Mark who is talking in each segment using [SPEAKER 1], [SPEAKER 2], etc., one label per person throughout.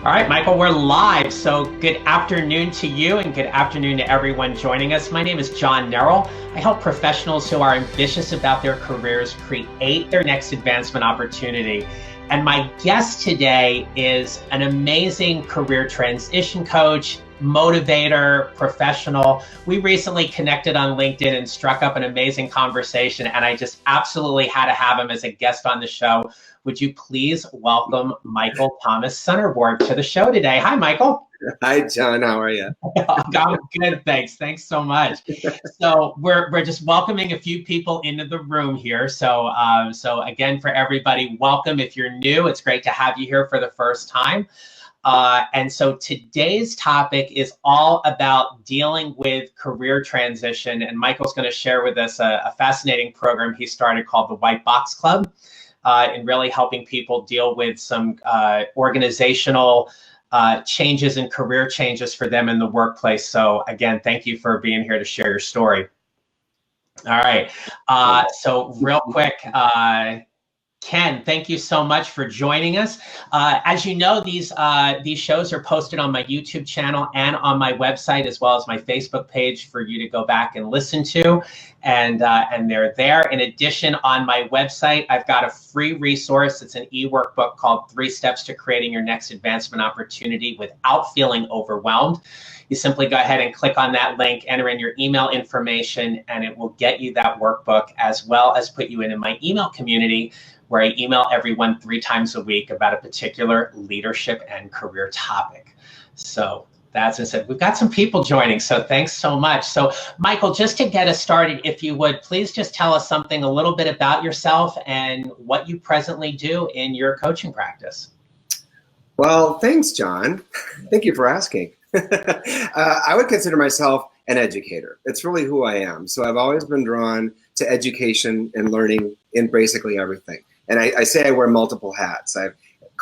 [SPEAKER 1] All right, Michael, we're live. So good afternoon to you and good afternoon to everyone joining us. My name is John Nerrill. I help professionals who are ambitious about their careers create their next advancement opportunity. And my guest today is an amazing career transition coach, motivator, professional. We recently connected on LinkedIn and struck up an amazing conversation, and I just absolutely had to have him as a guest on the show. Would you please welcome Michael Thomas Sunnarborg to the show today? Hi, Michael.
[SPEAKER 2] Hi, John. How are you?
[SPEAKER 1] I'm good, thanks. Thanks so much. So we're just welcoming a few people into the room here. So again, for everybody, welcome. If you're new, it's great to have you here for the first time. And so today's topic is all about dealing with career transition. And Michael's going to share with us a fascinating program he started called the White Box Club, in really helping people deal with some organizational changes and career changes for them in the workplace. So again, thank you for being here to share your story. All right. So real quick, Ken, thank you so much for joining us. As you know, these shows are posted on my YouTube channel and on my website, as well as my Facebook page for you to go back and listen to. And they're there. In addition, on my website, I've got a free resource. It's an e-workbook called 3 Steps to Creating Your Next Advancement Opportunity Without Feeling Overwhelmed. You simply go ahead and click on that link, enter in your email information, and it will get you that workbook, as well as put you in my email community, where I email everyone 3 times a week about a particular leadership and career topic. So that's it. We've got some people joining, so thanks so much. So Michael, just to get us started, if you would, please just tell us something a little bit about yourself and what you presently do in your coaching practice.
[SPEAKER 2] Well, thanks, John. Thank you for asking. I would consider myself an educator. It's really who I am. So I've always been drawn to education and learning in basically everything. And I say I wear multiple hats. I'm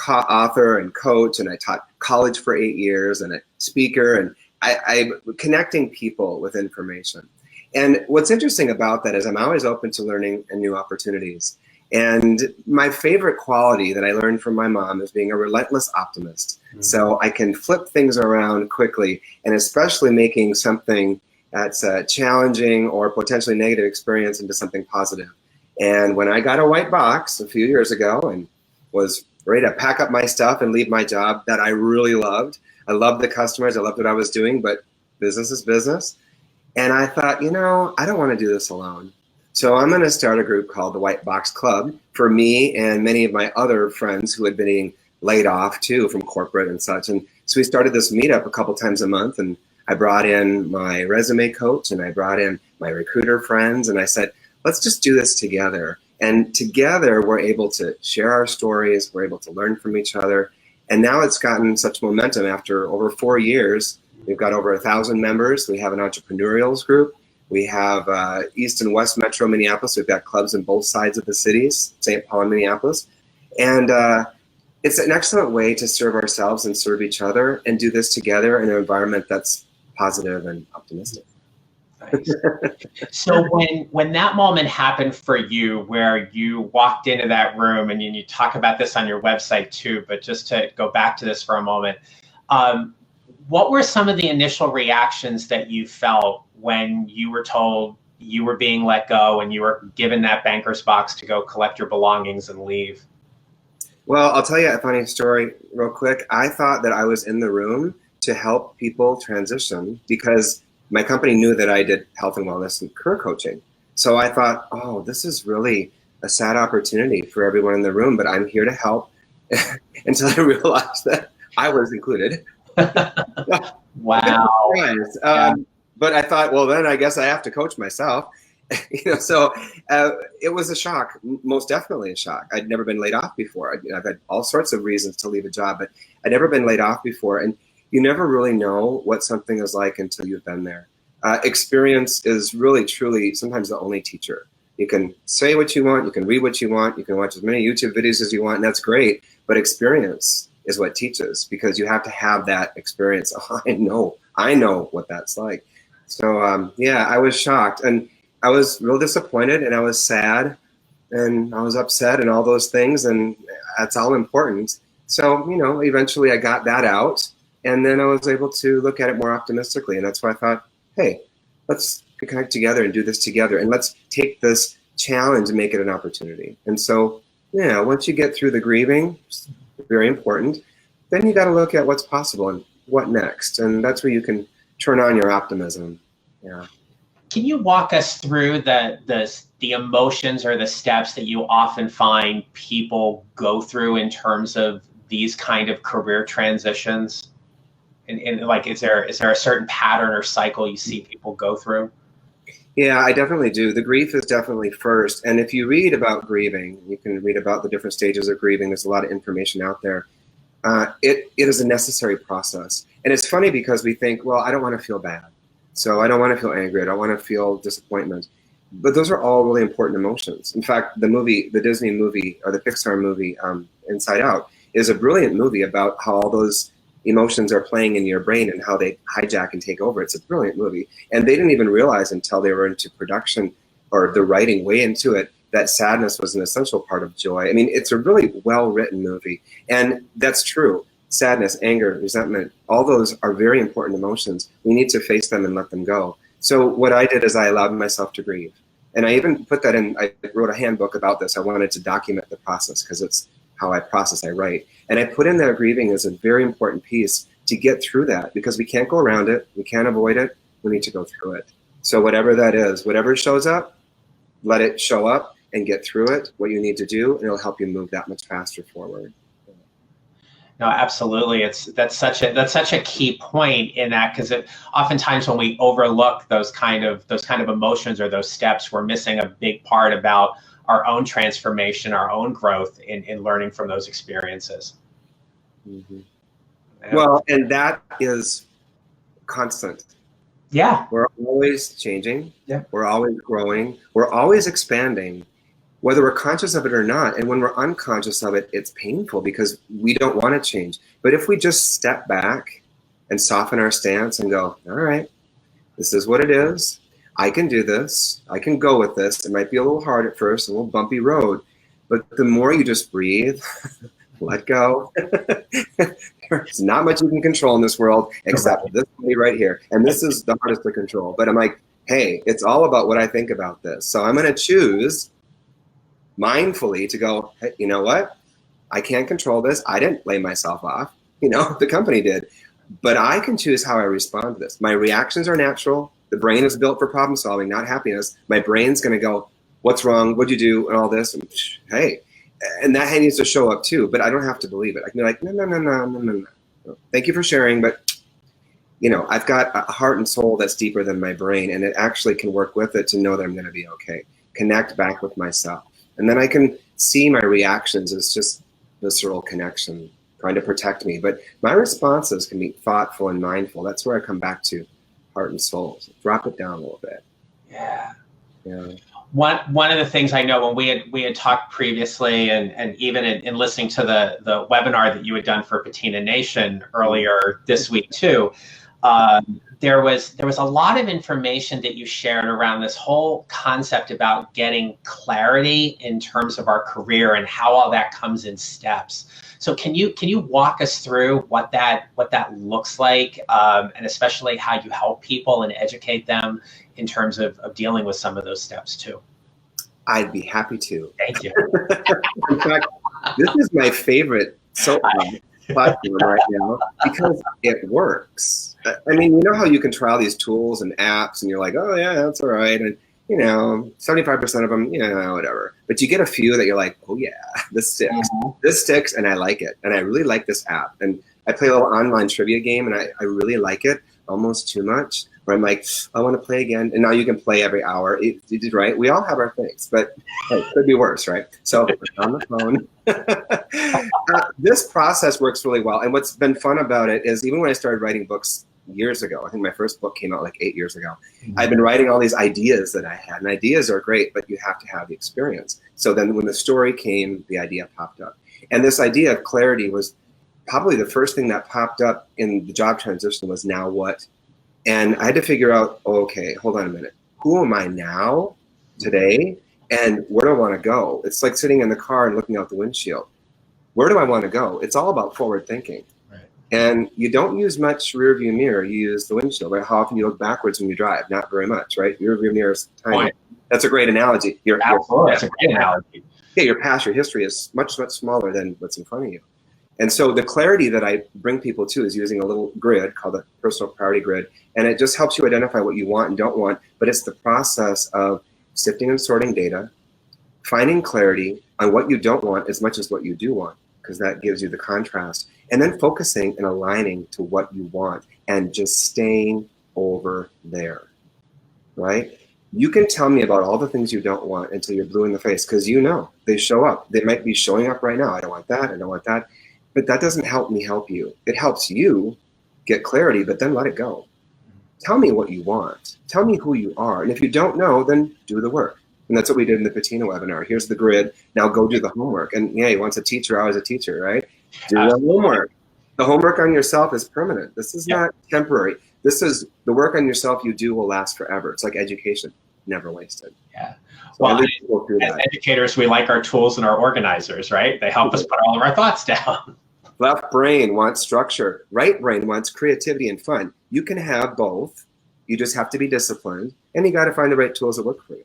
[SPEAKER 2] author and coach, and I taught college for 8 years, and a speaker, and I'm connecting people with information. And what's interesting about that is I'm always open to learning and new opportunities. And my favorite quality that I learned from my mom is being a relentless optimist. Mm-hmm. So I can flip things around quickly, and especially making something that's a challenging or potentially negative experience into something positive. And when I got a white box a few years ago and was ready to pack up my stuff and leave my job that I really loved, I loved the customers, I loved what I was doing, but business is business. And I thought, I don't want to do this alone. So I'm going to start a group called the White Box Club for me and many of my other friends who had been being laid off too from corporate and such. And so we started this meetup a couple times a month, and I brought in my resume coach and I brought in my recruiter friends, and I said, let's just do this together. And together we're able to share our stories, we're able to learn from each other. And now it's gotten such momentum after over 4 years. We've got over 1,000 members. We have an entrepreneurials group. We have East and West Metro Minneapolis. We've got clubs in both sides of the cities, St. Paul and Minneapolis. And it's an excellent way to serve ourselves and serve each other and do this together in an environment that's positive and optimistic.
[SPEAKER 1] Nice. So when that moment happened for you, where you walked into that room, and you talk about this on your website too, but just to go back to this for a moment, what were some of the initial reactions that you felt when you were told you were being let go and you were given that banker's box to go collect your belongings and leave?
[SPEAKER 2] Well, I'll tell you a funny story real quick. I thought that I was in the room to help people transition because my company knew that I did health and wellness and career coaching. So I thought, oh, this is really a sad opportunity for everyone in the room, but I'm here to help until I realized that I was included.
[SPEAKER 1] Wow.
[SPEAKER 2] But I thought, well, then I guess I have to coach myself. So it was a shock, most definitely a shock. I'd never been laid off before. I've had all sorts of reasons to leave a job, but I'd never been laid off before. And you never really know what something is like until you've been there. Experience is really, truly sometimes the only teacher. You can say what you want, you can read what you want, you can watch as many YouTube videos as you want, and that's great. But experience is what teaches, because you have to have that experience. Oh, I know what that's like. So yeah, I was shocked, and I was real disappointed, and I was sad, and I was upset, and all those things, and that's all important. So, eventually I got that out, and then I was able to look at it more optimistically. And that's why I thought, hey, let's connect together and do this together. And let's take this challenge and make it an opportunity. And so, once you get through the grieving, very important, then you got to look at what's possible and what next. And that's where you can turn on your optimism. Yeah.
[SPEAKER 1] Can you walk us through the emotions or the steps that you often find people go through in terms of these kind of career transitions? And like, is there a certain pattern or cycle you see people go through?
[SPEAKER 2] Yeah, I definitely do. The grief is definitely first. And if you read about grieving, you can read about the different stages of grieving. There's a lot of information out there. It is a necessary process. And it's funny because we think, well, I don't want to feel bad. So I don't want to feel angry. I don't want to feel disappointment. But those are all really important emotions. In fact, the Disney movie or the Pixar movie, Inside Out, is a brilliant movie about how all those emotions are playing in your brain and how they hijack and take over. It's a brilliant movie. And they didn't even realize until they were into production or the writing way into it that sadness was an essential part of joy. I mean, it's a really well-written movie. And that's true. Sadness, anger, resentment, all those are very important emotions. We need to face them and let them go. So what I did is I allowed myself to grieve. And I even put that in, I wrote a handbook about this. I wanted to document the process because it's how I process, I write. And I put in there grieving as a very important piece to get through that because we can't go around it. We can't avoid it. We need to go through it. So whatever that is, whatever shows up, let it show up and get through it, what you need to do, and it'll help you move that much faster forward.
[SPEAKER 1] No, absolutely. That's such a key point in that, because oftentimes when we overlook those kind of emotions or those steps, we're missing a big part about our own transformation, our own growth in learning from those experiences.
[SPEAKER 2] Mm-hmm. Yeah. Well, and that is constant.
[SPEAKER 1] Yeah.
[SPEAKER 2] We're always changing.
[SPEAKER 1] Yeah.
[SPEAKER 2] We're always growing. We're always expanding, whether we're conscious of it or not. And when we're unconscious of it, it's painful because we don't want to change. But if we just step back and soften our stance and go, all right, this is what it is. I can do this. I can go with this. It might be a little hard at first, a little bumpy road. But the more you just breathe, let go. There's not much you can control in this world except this right here. And this is the hardest to control. But I'm like, hey, it's all about what I think about this. So I'm going to choose mindfully to go, hey, you know what? I can't control this. I didn't lay myself off. The company did. But I can choose how I respond to this. My reactions are natural. The brain is built for problem solving, not happiness. My brain's going to go, what's wrong? What'd you do? And all this. And, hey. And that needs to show up too, but I don't have to believe it. I can be like, no. Thank you for sharing, but I've got a heart and soul that's deeper than my brain, and it actually can work with it to know that I'm going to be okay. Connect back with myself, and then I can see my reactions as just visceral connection, trying to protect me. But my responses can be thoughtful and mindful. That's where I come back to heart and soul. So drop it down a little bit.
[SPEAKER 1] Yeah.
[SPEAKER 2] Yeah.
[SPEAKER 1] One of the things I know when we had talked previously, and even in listening to the webinar that you had done for Patina Nation earlier this week too, there was a lot of information that you shared around this whole concept about getting clarity in terms of our career and how all that comes in steps. So can you walk us through what that looks like, and especially how you help people and educate them in terms of dealing with some of those steps too?
[SPEAKER 2] I'd be happy to.
[SPEAKER 1] Thank you.
[SPEAKER 2] In fact, this is my favorite platform right now because it works. I mean, you know how you can trial these tools and apps and you're like, oh yeah, that's all right. And 75% of them, whatever. But you get a few that you're like, oh yeah, this sticks. Mm-hmm. This sticks and I like it. And I really like this app. And I play a little online trivia game and I really like it almost too much. Where I'm like, I want to play again. And now you can play every hour. Right? We all have our things, but it could be worse, right? So on the phone. This process works really well. And what's been fun about it is even when I started writing books years ago, I think my first book came out like 8 years ago. Mm-hmm. I've been writing all these ideas that I had. And ideas are great, but you have to have the experience. So then when the story came, the idea popped up. And this idea of clarity was probably the first thing that popped up in the job transition was now what? And I had to figure out, okay, hold on a minute. Who am I now, today, and where do I want to go? It's like sitting in the car and looking out the windshield. Where do I want to go? It's all about forward thinking. Right. And you don't use much rear view mirror. You use the windshield, right? How often you look backwards when you drive? Not very much, right? Your rear view mirror is tiny. Right. That's a great analogy.
[SPEAKER 1] That's a great analogy.
[SPEAKER 2] Yeah, your past, your history is much, much smaller than what's in front of you. And so the clarity that I bring people to is using a little grid called the personal priority grid. And it just helps you identify what you want and don't want. But it's the process of sifting and sorting data, finding clarity on what you don't want as much as what you do want, because that gives you the contrast. And then focusing and aligning to what you want and just staying over there, right? You can tell me about all the things you don't want until you're blue in the face, because you know they show up. They might be showing up right now. I don't want that. I don't want that. But that doesn't help me help you. It helps you get clarity, but then let it go. Tell me what you want. Tell me who you are. And if you don't know, then do the work. And that's what we did in the Patina webinar. Here's the grid. Now go do the homework. And yeah, once a teacher, always a teacher, right? Do the homework. The homework on yourself is permanent. This is not temporary. This is the work on yourself you do will last forever. It's like education, never wasted.
[SPEAKER 1] Yeah. Well, as educators, we like our tools and our organizers, right? They help us put all of our thoughts down.
[SPEAKER 2] Left brain wants structure. Right brain wants creativity and fun. You can have both. You just have to be disciplined, and you got to find the right tools that work for you.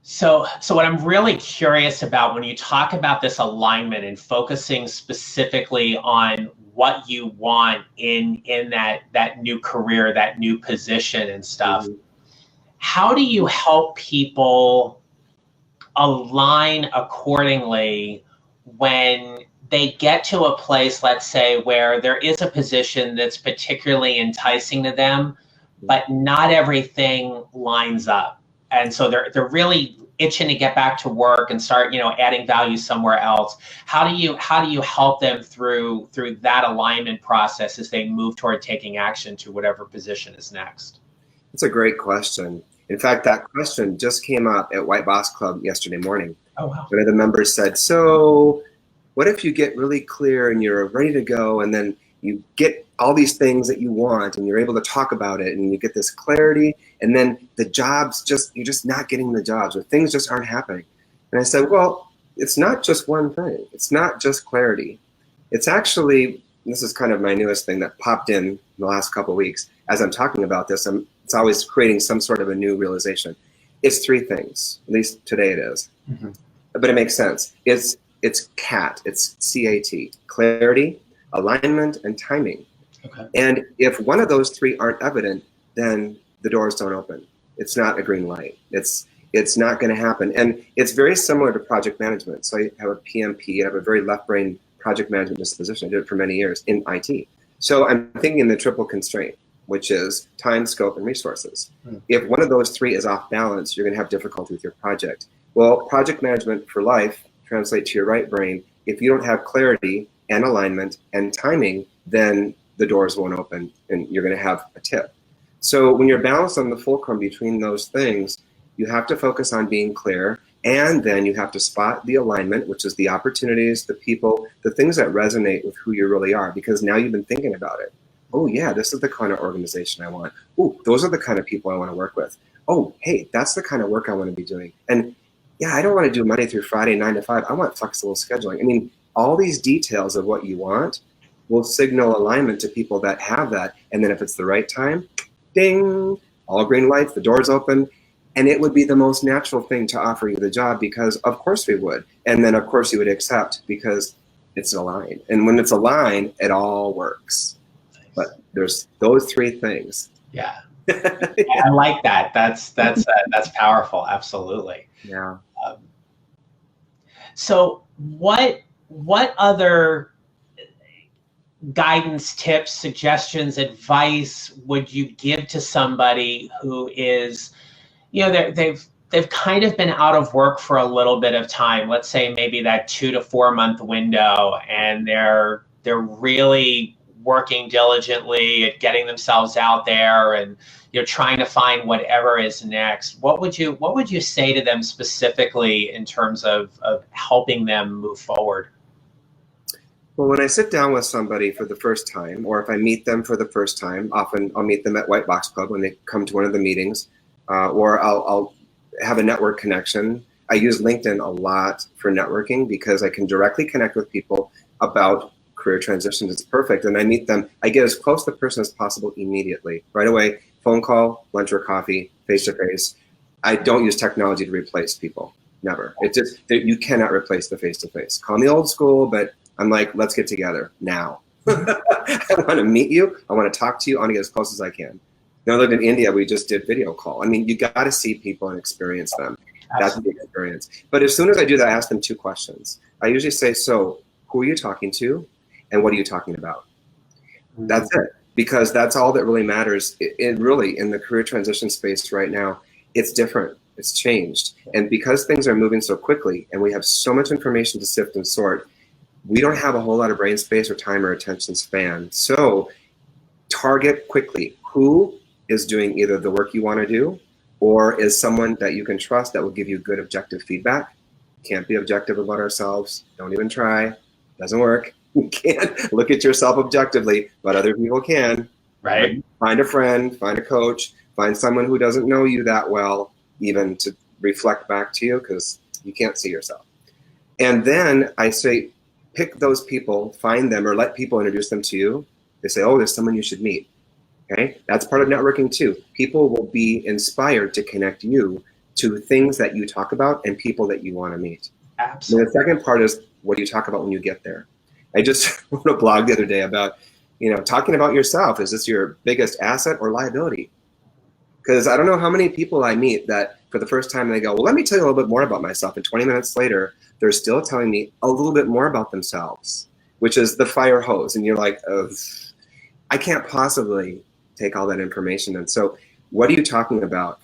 [SPEAKER 1] So what I'm really curious about when you talk about this alignment and focusing specifically on what you want in that new career, that new position and stuff, how do you help people align accordingly when they get to a place, let's say, where there is a position that's particularly enticing to them, but not everything lines up? And so they're really itching to get back to work and start, adding value somewhere else. How do you help them through that alignment process as they move toward taking action to whatever position is next?
[SPEAKER 2] That's a great question. In fact, that question just came up at White Boss Club yesterday morning.
[SPEAKER 1] Oh, wow.
[SPEAKER 2] One of the members said, so what if you get really clear and you're ready to go, and then you get all these things that you want and you're able to talk about it and you get this clarity, and then the jobs you're just not getting the jobs, or things just aren't happening. And I said, well, it's not just one thing. It's not just clarity. It's actually, this is kind of my newest thing that popped in the last couple of weeks. As I'm talking about this, it's always creating some sort of a new realization. It's three things, at least today it is. Mm-hmm. But it makes sense. It's CAT, it's C-A-T, clarity, alignment, and timing. Okay. And if one of those three aren't evident, then the doors don't open. It's not a green light. It's not going to happen. And it's very similar to project management. So I have a PMP, I have a very left brain project management disposition. I did it for many years in IT. So I'm thinking in the triple constraint, which is time, scope, and resources. If one of those three is off balance, you're going to have difficulty with your project. Well, project management for life translate to your right brain. If you don't have clarity and alignment and timing, then the doors won't open and you're going to have a tip. So when you're balanced on the fulcrum between those things, you have to focus on being clear, and then you have to spot the alignment, which is the opportunities, the people, the things that resonate with who you really are, because now you've been thinking about it. Oh yeah, this is the kind of organization I want. Oh, those are the kind of people I want to work with. Oh, hey, that's the kind of work I want to be doing. And yeah, I don't want to do Monday through Friday, 9 to 5. I want flexible scheduling. I mean, all these details of what you want will signal alignment to people that have that. And then if it's the right time, ding, all green lights, the doors open. And it would be the most natural thing to offer you the job, because of course we would. And then of course you would accept, because it's aligned. And when it's aligned, it all works. Nice. But there's those three things.
[SPEAKER 1] Yeah. I like that. That's powerful. Absolutely.
[SPEAKER 2] Yeah.
[SPEAKER 1] So what other guidance, tips, suggestions, advice would you give to somebody who is, they've kind of been out of work for a little bit of time, let's say maybe that 2 to 4 month window, and they're really working diligently at getting themselves out there and trying to find whatever is next? What would you say to them specifically in terms of helping them move forward?
[SPEAKER 2] Well, when I sit down with somebody for the first time, or if I meet them for the first time, often I'll meet them at White Box Club when they come to one of the meetings, or I'll have a network connection. I use LinkedIn a lot for networking because I can directly connect with people about career transitions. It's perfect. And I meet them, I get as close to the person as possible immediately, right away, phone call, lunch or coffee, face to face. I don't use technology to replace people. Never. It just, you cannot replace the face to face. Call me old school, but I'm like, let's get together now. I want to meet you. I want to talk to you. I want to get as close as I can. Now I live in India. We just did video call. I mean, you got to see people and experience them. That's the experience. But as soon as I do that, I ask them 2 questions. I usually say, so who are you talking to and what are you talking about? That's it. Because that's all that really matters. It really, in the career transition space right now, it's different. It's changed. And because things are moving so quickly and we have so much information to sift and sort, we don't have a whole lot of brain space or time or attention span. So target quickly who is doing either the work you want to do or is someone that you can trust that will give you good objective feedback. Can't be objective about ourselves. Don't even try. Doesn't work. You can't look at yourself objectively, but other people can.
[SPEAKER 1] Right.
[SPEAKER 2] Find a friend, find a coach, find someone who doesn't know you that well, even to reflect back to you, because you can't see yourself. And then I say, pick those people, find them, or let people introduce them to you. They say, oh, there's someone you should meet. Okay, that's part of networking too. People will be inspired to connect you to things that you talk about and people that you want to meet.
[SPEAKER 1] Absolutely.
[SPEAKER 2] And the second part is, what do you talk about when you get there? I just wrote a blog the other day about, talking about yourself. Is this your biggest asset or liability? Because I don't know how many people I meet that for the first time they go, well, let me tell you a little bit more about myself. And 20 minutes later, they're still telling me a little bit more about themselves, which is the fire hose. And you're like, I can't possibly take all that information. And so what are you talking about?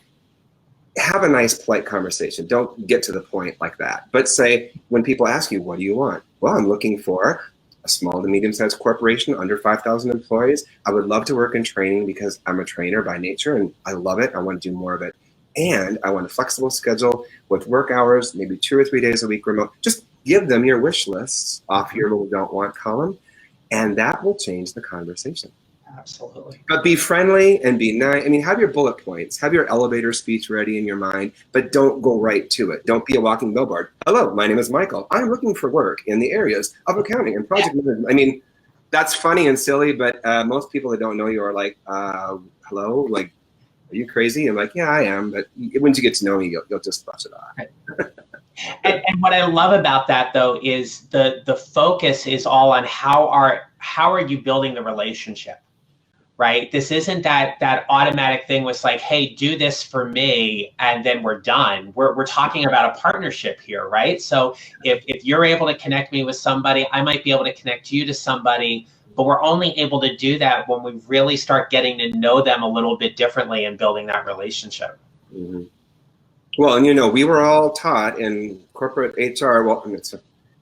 [SPEAKER 2] Have a nice, polite conversation. Don't get to the point like that. But say, when people ask you, what do you want? Well, I'm looking for a small to medium-sized corporation, under 5,000 employees. I would love to work in training because I'm a trainer by nature and I love it. I want to do more of it. And I want a flexible schedule with work hours, maybe 2 or 3 days a week remote. Just give them your wish lists off your little don't want column, and that will change the conversation.
[SPEAKER 1] Absolutely.
[SPEAKER 2] But be friendly and be nice. I mean, have your bullet points, have your elevator speech ready in your mind, but don't go right to it. Don't be a walking billboard. Hello, my name is Michael. I'm looking for work in the areas of accounting and project management. I mean, that's funny and silly, but most people that don't know you are like, hello, like, are you crazy? I'm like, yeah, I am. But once you get to know me, you'll just brush it off.
[SPEAKER 1] And what I love about that, though, is the focus is all on how are you building the relationship, right? This isn't that automatic thing with like, hey, do this for me, and then we're done. We're talking about a partnership here, right? So if you're able to connect me with somebody, I might be able to connect you to somebody, but we're only able to do that when we really start getting to know them a little bit differently and building that relationship.
[SPEAKER 2] Mm-hmm. Well, and we were all taught in corporate HR, well,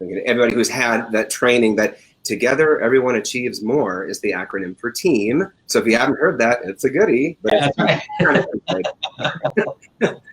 [SPEAKER 2] everybody who's had that training that together everyone achieves more is the acronym for team. So if you haven't heard that, it's a goodie. But,
[SPEAKER 1] yeah, that's
[SPEAKER 2] right.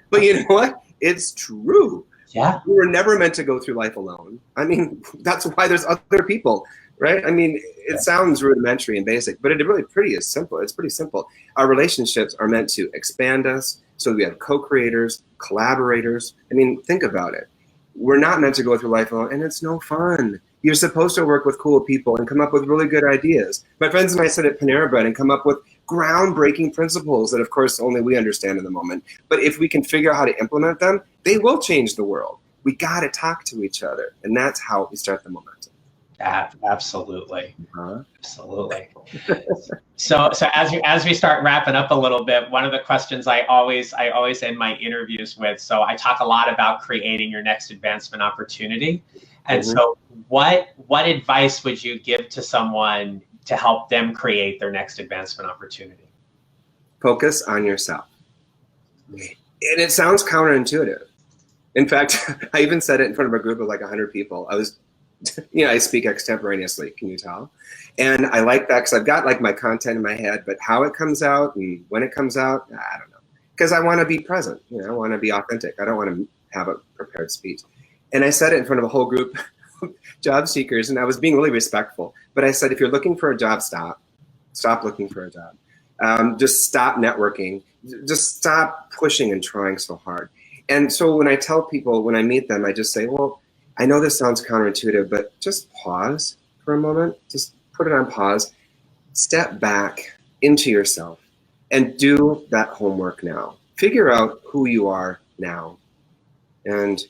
[SPEAKER 2] But you know what? It's true.
[SPEAKER 1] Yeah.
[SPEAKER 2] We were never meant to go through life alone. I mean, that's why there's other people, right? I mean, it sounds rudimentary and basic, but it really is simple. It's pretty simple. Our relationships are meant to expand us. So we have co-creators, collaborators. I mean, think about it. We're not meant to go through life alone, and it's no fun. You're supposed to work with cool people and come up with really good ideas. My friends and I sit at Panera Bread and come up with groundbreaking principles that, of course, only we understand in the moment. But if we can figure out how to implement them, they will change the world. We got to talk to each other, and that's how we start the momentum.
[SPEAKER 1] Absolutely. Absolutely. So as we start wrapping up a little bit, one of the questions I always end my interviews with, so I talk a lot about creating your next advancement opportunity. And so what advice would you give to someone to help them create their next advancement opportunity?
[SPEAKER 2] Focus on yourself. And it sounds counterintuitive. In fact, I even said it in front of a group of like 100 people. I speak extemporaneously, can you tell? And I like that because I've got like my content in my head, but how it comes out and when it comes out, I don't know. Because I want to be present, I want to be authentic. I don't want to have a prepared speech. And I said it in front of a whole group of job seekers, and I was being really respectful. But I said, if you're looking for a job, stop looking for a job. Just stop networking. Just stop pushing and trying so hard. And so when I tell people, when I meet them, I just say, well, I know this sounds counterintuitive, but just pause for a moment. Just put it on pause. Step back into yourself and do that homework now. Figure out who you are now and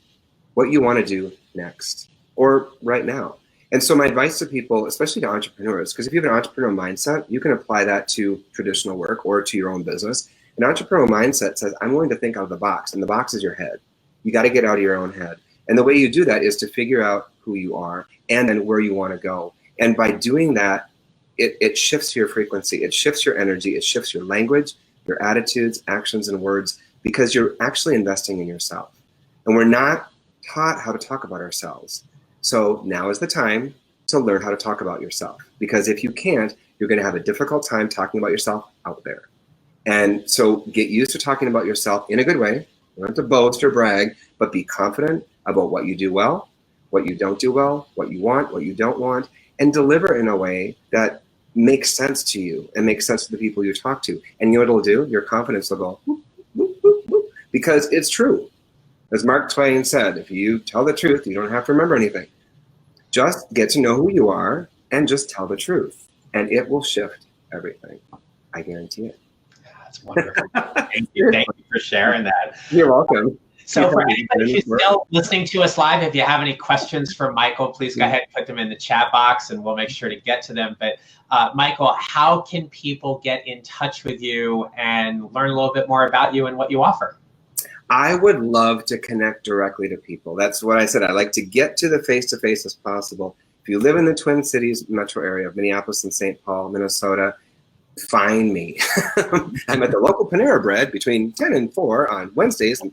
[SPEAKER 2] what you want to do next or right now. And so my advice to people, especially to entrepreneurs, because if you have an entrepreneurial mindset, you can apply that to traditional work or to your own business. An entrepreneurial mindset says, I'm willing to think out of the box, and the box is your head. You got to get out of your own head. And the way you do that is to figure out who you are and then where you want to go. And by doing that, it shifts your frequency, it shifts your energy, it shifts your language, your attitudes, actions, and words, because you're actually investing in yourself. And we're not taught how to talk about ourselves. So now is the time to learn how to talk about yourself, because if you can't, you're going to have a difficult time talking about yourself out there. And so get used to talking about yourself in a good way. You don't have to boast or brag, but be confident about what you do well, what you don't do well, what you want, what you don't want, and deliver in a way that makes sense to you and makes sense to the people you talk to. And you know what it'll do? Your confidence will go, whoop, whoop, whoop, whoop, because it's true. As Mark Twain said, if you tell the truth, you don't have to remember anything. Just get to know who you are and just tell the truth, and it will shift everything. I guarantee it.
[SPEAKER 1] That's wonderful. Thank you for sharing that.
[SPEAKER 2] You're welcome.
[SPEAKER 1] So for anybody who's still listening to us live, if you have any questions for Michael, please go ahead and put them in the chat box and we'll make sure to get to them. But Michael, how can people get in touch with you and learn a little bit more about you and what you offer?
[SPEAKER 2] I would love to connect directly to people. That's what I said. I like to get to the face-to-face as possible. If you live in the Twin Cities metro area of Minneapolis and St. Paul, Minnesota, find me. I'm at the local Panera Bread between 10 and 4 on Wednesdays. And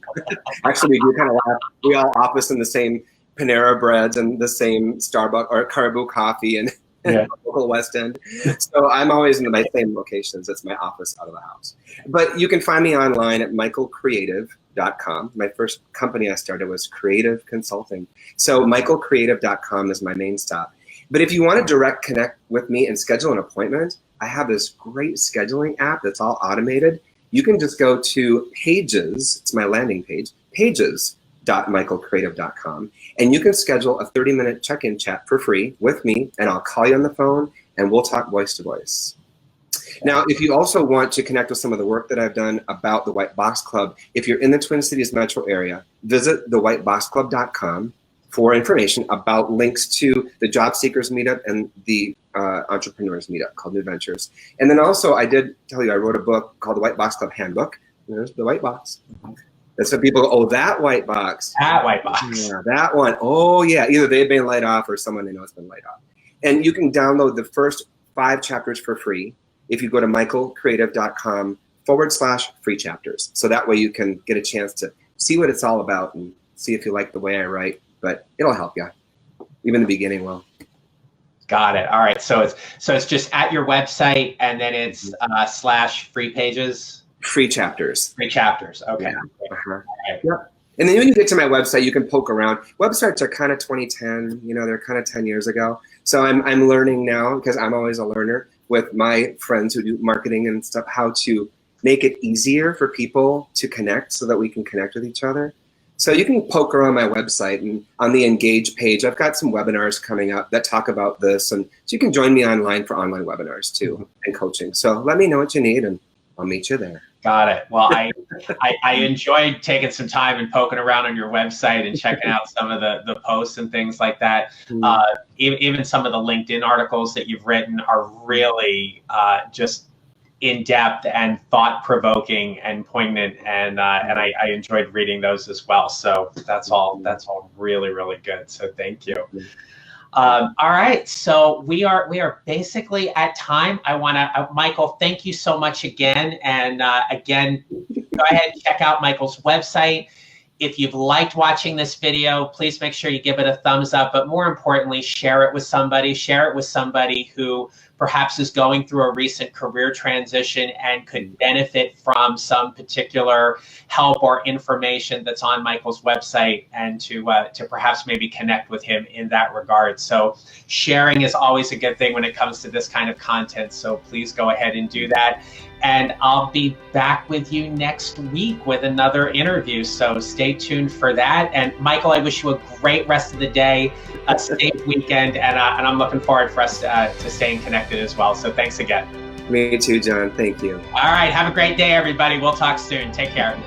[SPEAKER 2] actually, we do kind of laugh. We all office in the same Panera Breads and the same Starbucks or Caribou Coffee and local West End. So I'm always in my same locations. It's my office out of the house. But you can find me online at michaelcreative.com. My first company I started was Creative Consulting. So michaelcreative.com is my main stop. But if you want to direct connect with me and schedule an appointment, I have this great scheduling app that's all automated. You can just go to Pages, it's my landing page, pages.michaelcreative.com, and you can schedule a 30-minute check-in chat for free with me, and I'll call you on the phone, and we'll talk voice to voice. Now, if you also want to connect with some of the work that I've done about the White Box Club, if you're in the Twin Cities metro area, visit thewhiteboxclub.com for information about links to the Job Seekers Meetup and the Entrepreneurs Meetup called New Ventures. And then also, I did tell you, I wrote a book called The White Box Club Handbook. There's the white box. And so people go, oh, that white box.
[SPEAKER 1] That white box.
[SPEAKER 2] Yeah, that one. Oh, yeah. Either they've been laid off or someone they know has been laid off. And you can download the first 5 chapters for free if you go to michaelcreative.com/free chapters. So that way you can get a chance to see what it's all about and see if you like the way I write. But it'll help you. Even the beginning will.
[SPEAKER 1] Got it. All right. So it's just at your website, and then it's /free pages.
[SPEAKER 2] Free chapters.
[SPEAKER 1] Free chapters. Okay.
[SPEAKER 2] Yeah.
[SPEAKER 1] Right.
[SPEAKER 2] Yep. And then when you get to my website, you can poke around. Websites are kind of 2010. You know, they're kind of 10 years ago. So I'm learning now, because I'm always a learner with my friends who do marketing and stuff, how to make it easier for people to connect so that we can connect with each other. So you can poke around my website, and on the Engage page, I've got some webinars coming up that talk about this. And so you can join me online for online webinars too and coaching. So let me know what you need and I'll meet you there.
[SPEAKER 1] Got it. Well, I enjoyed taking some time and poking around on your website and checking out some of the posts and things like that. Even some of the LinkedIn articles that you've written are really just in-depth and thought-provoking and poignant, and I enjoyed reading those as well. So that's all really, really good. So thank you. All right, so we are basically at time. I want to, Michael, thank you so much again. And again, go ahead and check out Michael's website. If you've liked watching this video, please make sure you give it a thumbs up. But more importantly, share it with somebody. Share it with somebody who perhaps is going through a recent career transition and could benefit from some particular help or information that's on Michael's website, and to perhaps maybe connect with him in that regard. So sharing is always a good thing when it comes to this kind of content. So please go ahead and do that. And I'll be back with you next week with another interview. So stay tuned for that. And Michael, I wish you a great rest of the day, a safe weekend, and I'm looking forward for us to staying connected as well. So thanks again.
[SPEAKER 2] Me too, John. Thank you.
[SPEAKER 1] All right. Have a great day, everybody. We'll talk soon. Take care.